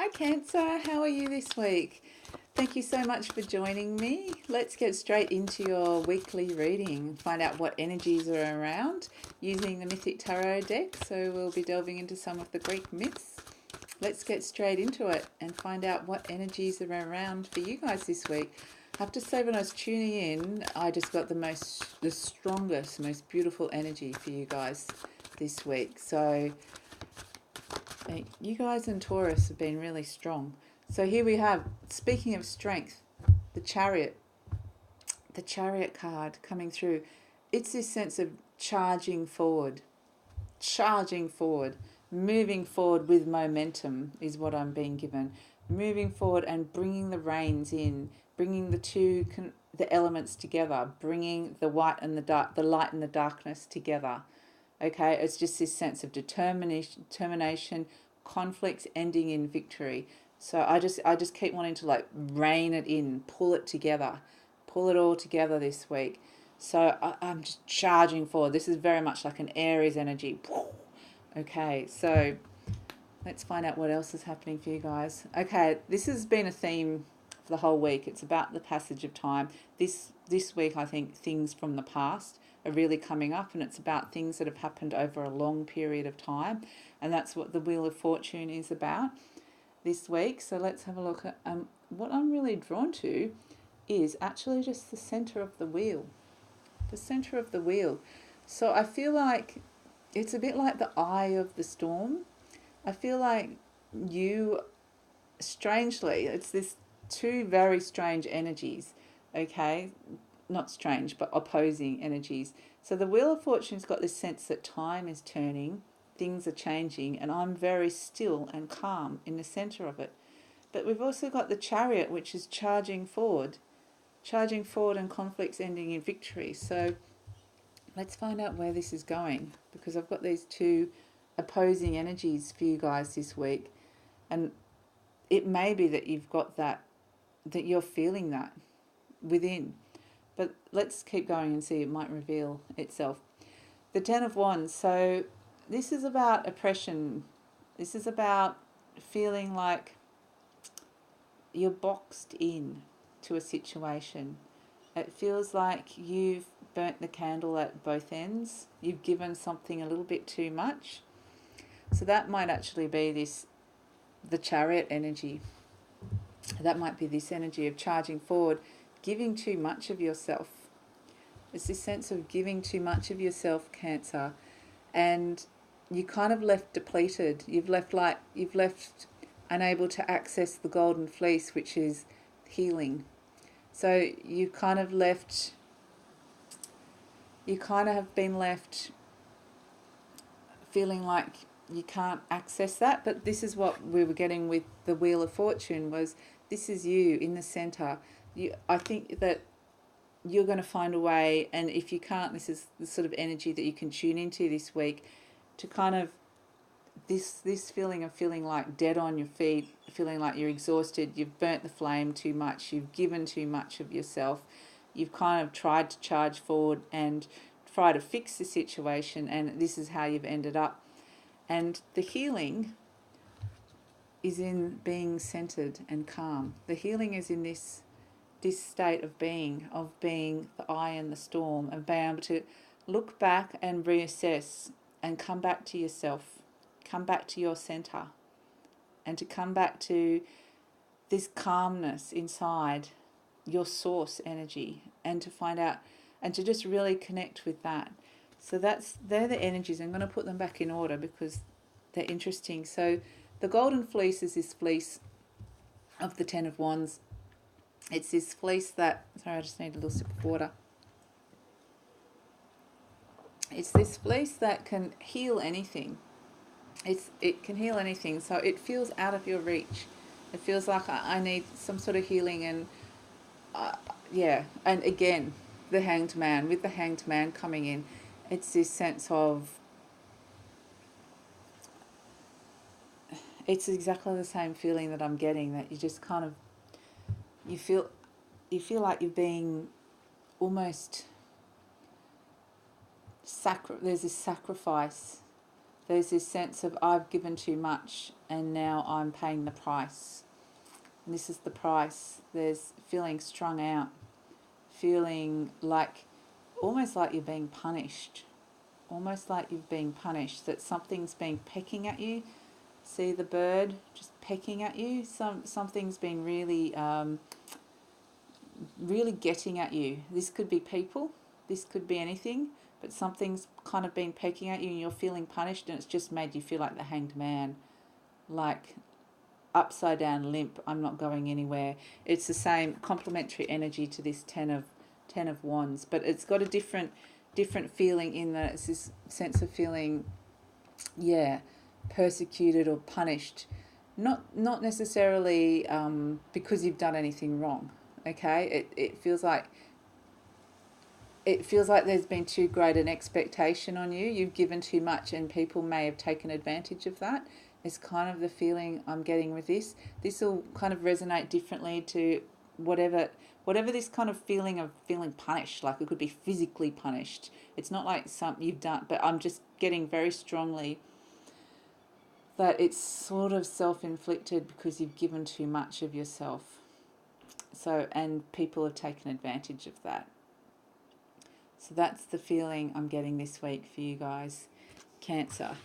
Hi Cancer, how are you this week? Thank you so much for joining me. Let's get straight into your weekly reading. Find out what energies are around using the Mythic Tarot deck. So we'll be delving into some of the Greek myths. Let's get straight into it and find out what energies are around for you guys this week. I have to say, when I was tuning in, I just got the strongest, most beautiful energy for you guys this week. So you guys and Taurus have been really strong. So here we have, speaking of strength, the Chariot card coming through. It's this sense of charging forward, moving forward with momentum is what I'm being given. Moving forward and bringing the reins in, bringing the elements together, bringing the white and the dark, the light and the darkness together. Okay, it's just this sense of determination, conflicts ending in victory. So I just keep wanting to like rein it in, pull it together, pull it all together this week. So I'm just charging forward. This is very much like an Aries energy. Okay, so let's find out what else is happening for you guys. Okay, this has been a theme for the whole week. It's about the passage of time. This week, I think things from the past are really coming up, and it's about things that have happened over a long period of time, and that's what the Wheel of Fortune is about this week. So let's have a look at what I'm really drawn to is actually just the center of the wheel. The center of the wheel. So I feel like it's a bit like the eye of the storm. I feel like you, strangely, it's this two very strange energies, okay? Not strange, but opposing energies. So the Wheel of Fortune's got this sense that time is turning, things are changing, and I'm very still and calm in the center of it. But we've also got the Chariot, which is charging forward and conflicts ending in victory. So let's find out where this is going, because I've got these two opposing energies for you guys this week, and it may be that you've got that you're feeling that within. But let's keep going and see, it might reveal itself. The Ten of Wands. So this is about oppression. This is about feeling like you're boxed in to a situation. It feels like you've burnt the candle at both ends. You've given something a little bit too much. So that might actually be the Chariot energy. That might be this energy of charging forward, giving too much of yourself. It's this sense of giving too much of yourself, Cancer, and you kind of left depleted. You've left unable to access the golden fleece, which is healing. So you kind of have been left feeling like you can't access that. But this is what we were getting with the Wheel of Fortune, was this is you in the center. I think that you're going to find a way, and if you can't, this is the sort of energy that you can tune into this week, to kind of this feeling of feeling like dead on your feet, feeling like you're exhausted, you've burnt the flame too much, you've given too much of yourself, you've kind of tried to charge forward and try to fix the situation, and this is how you've ended up. And the healing is in being centered and calm. The healing is in this state of being the eye in the storm, and being able to look back and reassess and come back to yourself, come back to your center, and to come back to this calmness inside your source energy, and to find out and to just really connect with that. So they're the energies. I'm going to put them back in order because they're interesting. So the golden fleece is this fleece of the Ten of Wands. It's this fleece that, sorry, I just need a little sip of water. It's this fleece that can heal anything. It can heal anything. So it feels out of your reach. It feels like I need some sort of healing, and yeah. And again, the Hanged Man, with the Hanged Man coming in, it's this sense of, it's exactly the same feeling that I'm getting, that you just kind of, you feel like you're being almost there's this sacrifice there's this sense of I've given too much and now I'm paying the price. And this is the price. There's feeling strung out, feeling like almost like you're being punished. Almost like you've been punished, that something's been pecking at you. See the bird just pecking at you? Something's been really, really getting at you. This could be people, this could be anything, but something's kind of been pecking at you and you're feeling punished, and it's just made you feel like the hanged man, like upside down limp, I'm not going anywhere. It's the same complementary energy to this ten of wands, but it's got a different feeling in that it's this sense of feeling, yeah, persecuted or punished, not necessarily because you've done anything wrong. Okay, it feels like there's been too great an expectation on you. You've given too much, and people may have taken advantage of that. Is kind of the feeling I'm getting with this. This will kind of resonate differently to whatever this kind of feeling of feeling punished, like it could be physically punished. It's not like something you've done, but I'm just getting very strongly that it's sort of self-inflicted because you've given too much of yourself. So, and people have taken advantage of that. So that's the feeling I'm getting this week for you guys, Cancer.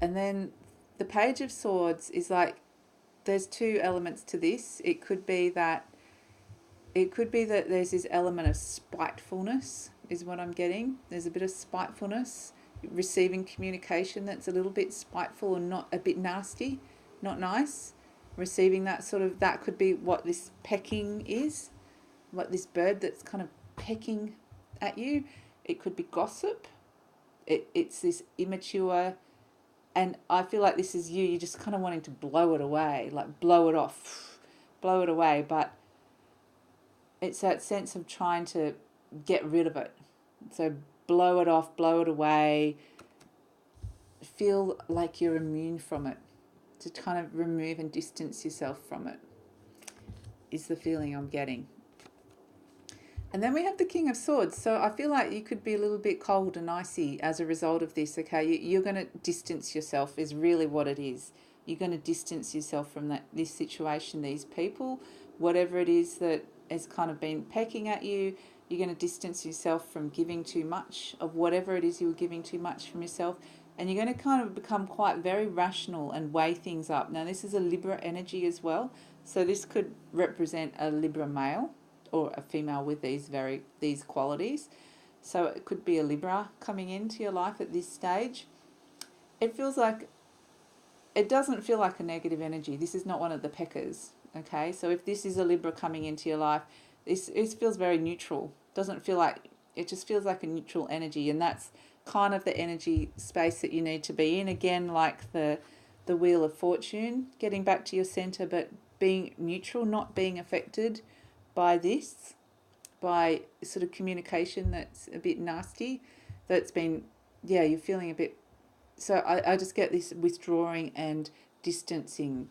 And then the Page of Swords is like, there's two elements to this. It could be that there's this element of spitefulness is what I'm getting. There's a bit of spitefulness, receiving communication that's a little bit spiteful or not a bit nasty, not nice. Receiving that sort of, that could be what this pecking is, what this bird that's kind of pecking at you. It could be gossip. It's this immature, and I feel like this is you're just kind of wanting to blow it away, like blow it off, blow it away. But it's that sense of trying to get rid of it. So blow it off, blow it away, feel like you're immune from it, to kind of remove and distance yourself from it, is the feeling I'm getting. And then we have the King of Swords. So I feel like you could be a little bit cold and icy as a result of this, okay? You're going to distance yourself is really what it is. You're going to distance yourself from this situation, these people, whatever it is that has kind of been pecking at you. You're going to distance yourself from giving too much of whatever it is you were giving too much from yourself. And you're going to kind of become quite very rational and weigh things up. Now, this is a Libra energy as well. So this could represent a Libra male or a female with these qualities. So it could be a Libra coming into your life at this stage. It doesn't feel like a negative energy. This is not one of the peckers, okay? So if this is a Libra coming into your life, it feels very neutral. Doesn't feel like, it just feels like a neutral energy, and that's kind of the energy space that you need to be in. Again, like the Wheel of Fortune, getting back to your center, but being neutral, not being affected by this, by sort of communication that's a bit nasty, that's been, yeah, you're feeling a bit. So I just get this withdrawing and distancing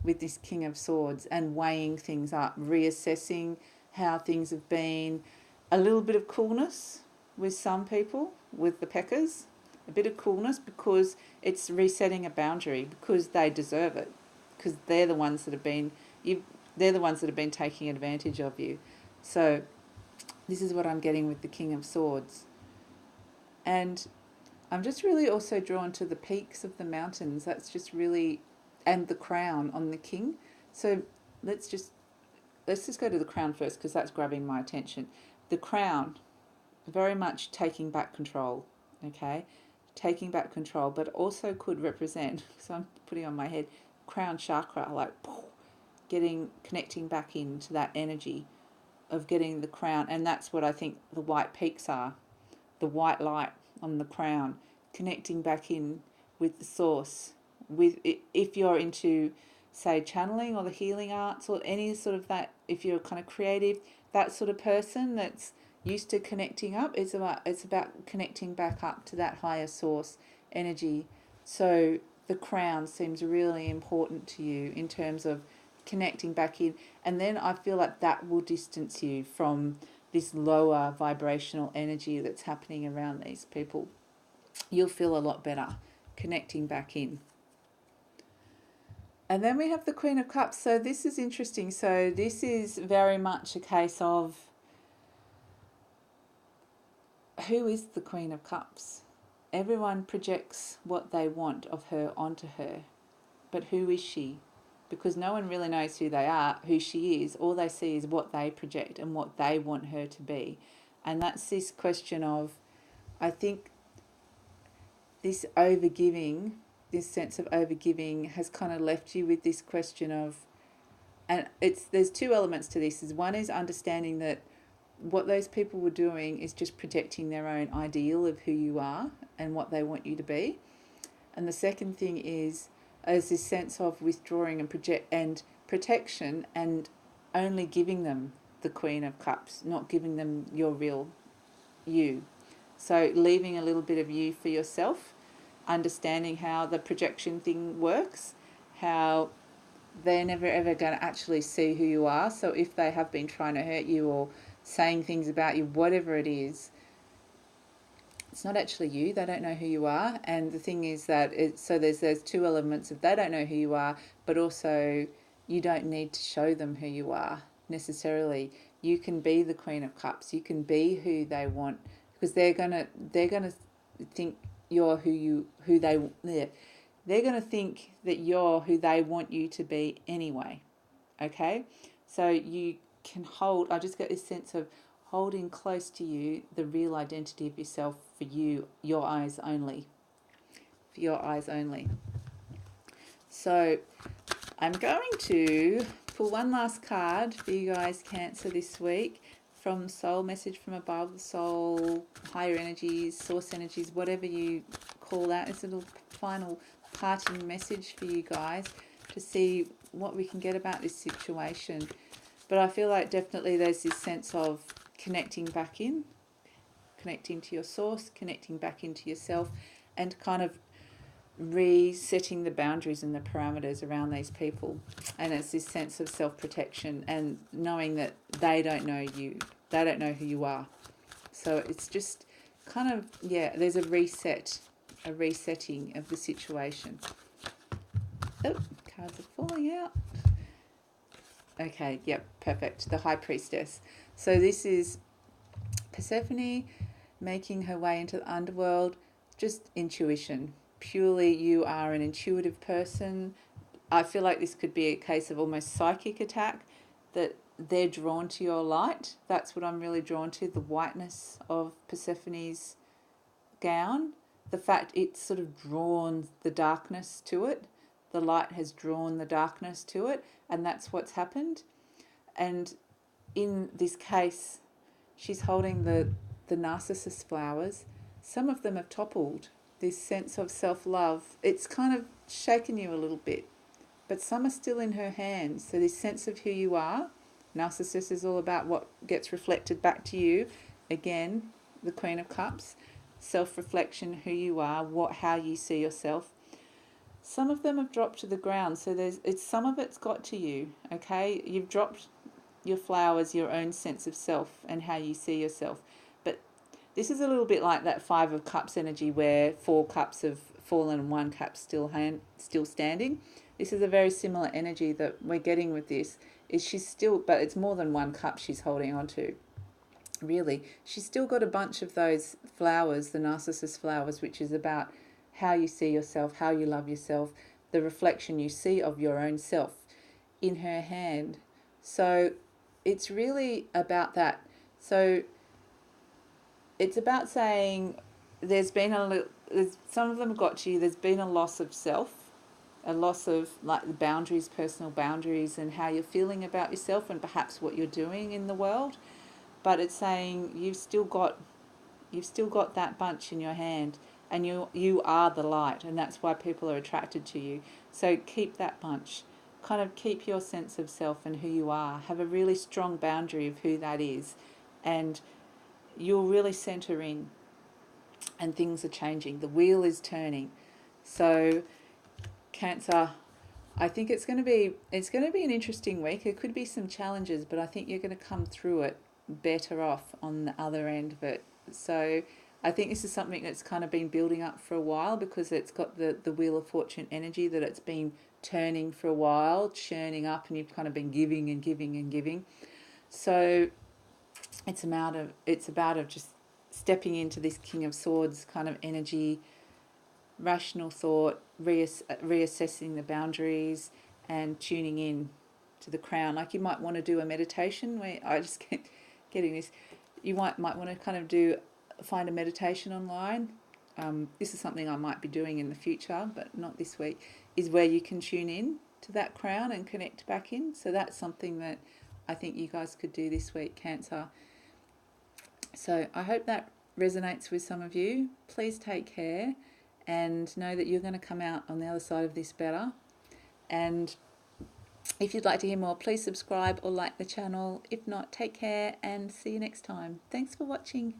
with this King of Swords, and weighing things up, reassessing how things have been. A little bit of coolness with some people, with the peckers, a bit of coolness because it's resetting a boundary, because they deserve it, because they're the ones that have been taking advantage of you. So this is what I'm getting with the King of Swords. And I'm just really also drawn to the peaks of the mountains. That's just really, and the crown on the king. So let's just go to the crown first, because that's grabbing my attention. The crown, very much taking back control, okay? Taking back control, but also could represent, so I'm putting on my head, crown chakra, like connecting back into that energy of getting the crown. And that's what I think the white peaks are, the white light on the crown, connecting back in with the source. With it, if you're into, say, channeling or the healing arts or any sort of that, if you're kind of creative, that sort of person that's used to connecting up, it's about connecting back up to that higher source energy. So the crown seems really important to you in terms of connecting back in, and then I feel like that will distance you from this lower vibrational energy that's happening around these people. you'll feel a lot better connecting back in. And then we have the Queen of Cups. So this is interesting. So this is very much a case of, who is the Queen of Cups? Everyone projects what they want of her onto her. But who is she? Because no one really knows who they are, who she is. All they see is what they project and what they want her to be. And that's this question of, I think this overgiving, this sense of overgiving has kind of left you with this question of, and there's two elements to this. One is understanding that what those people were doing is just projecting their own ideal of who you are and what they want you to be. And the second thing is this sense of withdrawing and protection, and only giving them the Queen of Cups, not giving them your real you. So leaving a little bit of you for yourself, understanding how the projection thing works, how they're never ever going to actually see who you are. So if they have been trying to hurt you or saying things about you, whatever it is, it's not actually you. They don't know who you are. And the thing is that there's two elements of, they don't know who you are, but also you don't need to show them who you are necessarily. You can be the Queen of Cups. You can be who they want, because they're gonna think you're they're gonna think that you're who they want you to be anyway. Okay, so you can hold. I just get this sense of holding close to you the real identity of yourself, for you, your eyes only. For your eyes only. So I'm going to pull one last card for you guys, Cancer, this week, from Soul, message from above, the soul, higher energies, source energies, whatever you call that. It's a little final parting message for you guys to see what we can get about this situation. But I feel like definitely there's this sense of connecting back in, connecting to your source, connecting back into yourself, and kind of resetting the boundaries and the parameters around these people. And it's this sense of self-protection and knowing that they don't know you, they don't know who you are. So it's just kind of, there's a resetting of the situation. Oh, cards are falling out. Okay, yep, perfect. The High Priestess. So this is Persephone making her way into the underworld, just intuition. Purely, you are an intuitive person. I feel like this could be a case of almost psychic attack, that they're drawn to your light. That's what I'm really drawn to, the whiteness of Persephone's gown. The fact it's sort of drawn the darkness to it. The light has drawn the darkness to it, and that's what's happened. And in this case, she's holding the narcissus flowers. Some of them have toppled. This sense of self-love, it's kind of shaken you a little bit, but some are still in her hands. So this sense of who you are, Narcissus is all about what gets reflected back to you. Again, the Queen of Cups, self-reflection, who you are, how you see yourself. Some of them have dropped to the ground, so some of it's got to you, okay? You've dropped your flowers, your own sense of self and how you see yourself. But this is a little bit like that Five of Cups energy, where 4 cups have fallen and 1 cup still standing. This is a very similar energy that we're getting with this. But it's more than 1 cup she's holding on to. Really, she's still got a bunch of those flowers, the narcissus flowers, which is about how you see yourself, how you love yourself, the reflection you see of your own self in her hand. So it's really about that. So it's about saying some of them got to you, there's been a loss of self, a loss of like the boundaries, personal boundaries, and how you're feeling about yourself and perhaps what you're doing in the world. But it's saying you've still got that bunch in your hand, and you are the light, and that's why people are attracted to you. So keep that bunch. Kind of keep your sense of self and who you are. Have a really strong boundary of who that is, and you'll really center in, and things are changing. The wheel is turning. So Cancer, I think it's going to be an interesting week. There could be some challenges, but I think you're going to come through it better off on the other end of it. So I think this is something that's kind of been building up for a while, because it's got the Wheel of Fortune energy that it's been turning for a while, churning up, and you've kind of been giving and giving and giving. So it's about just stepping into this King of Swords kind of energy, rational thought, reassessing the boundaries, and tuning in to the crown. Like, you might want to do a meditation where I just keep getting this. You might want to kind of find a meditation online. This is something I might be doing in the future, but not this week. Is where you can tune in to that crown and connect back in. So that's something that I think you guys could do this week, Cancer. So I hope that resonates with some of you. Please take care and know that you're going to come out on the other side of this better. And if you'd like to hear more, please subscribe or like the channel. If not, take care and see you next time. Thanks for watching.